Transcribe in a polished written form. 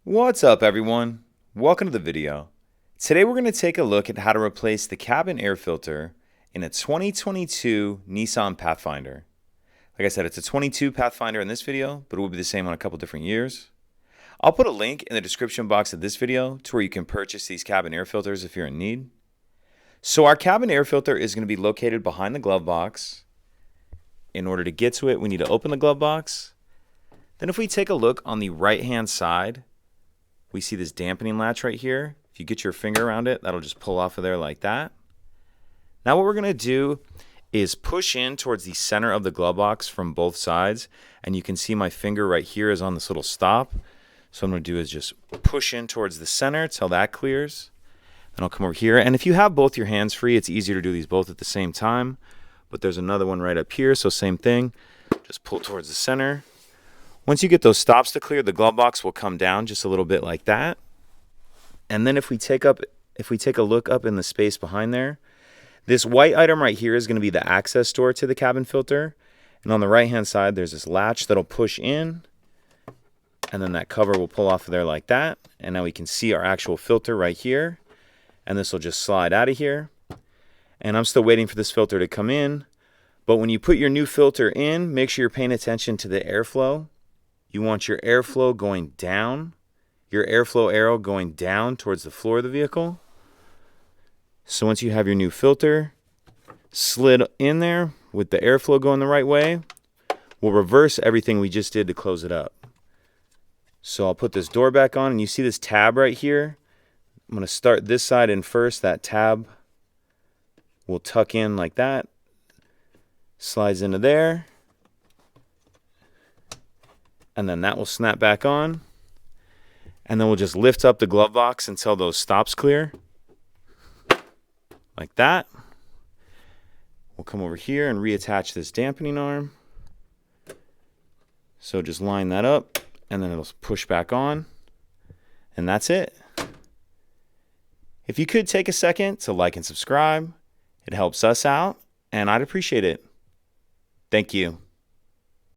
What's up, everyone? Welcome to the video. Today we're going to take a look at how to replace the cabin air filter in a 2022 Nissan Pathfinder. Like I said, it's a 22 Pathfinder in this video, but it will be the same on a couple different years. I'll put a link in the description box of this video to where you can purchase these cabin air filters if you're in need. So our cabin air filter is going to be located behind the glove box. In order to get to it, we need to open the glove box. Then if we take a look on the right-hand side, we see this dampening latch right here. If you get your finger around it, that'll just pull off of there like that. Now what we're going to do is push in towards the center of the glove box from both sides. And you can see my finger right here is on this little stop. So what I'm going to do is just push in towards the center till that clears. Then I'll come over here. And if you have both your hands free, it's easier to do these both at the same time. But there's another one right up here, so same thing. Just pull towards the center. Once you get those stops to clear, the glove box will come down just a little bit like that. And then if we take a look up in the space behind there, this white item right here is going to be the access door to the cabin filter. And on the right-hand side, there's this latch that'll push in. And then that cover will pull off of there like that. And now we can see our actual filter right here. And this will just slide out of here. And I'm still waiting for this filter to come in. But when you put your new filter in, make sure you're paying attention to the airflow. You want your airflow going down, your airflow arrow going down towards the floor of the vehicle. So once you have your new filter slid in there with the airflow going the right way, we'll reverse everything we just did to close it up. So I'll put this door back on, and you see this tab right here. I'm going to start this side in first. That tab will tuck in like that, slides into there. And then that will snap back on. And then we'll just lift up the glove box until those stops clear. Like that. We'll come over here and reattach this dampening arm. So just line that up, and then it'll push back on. And that's it. If you could take a second to like and subscribe, it helps us out, and I'd appreciate it. Thank you.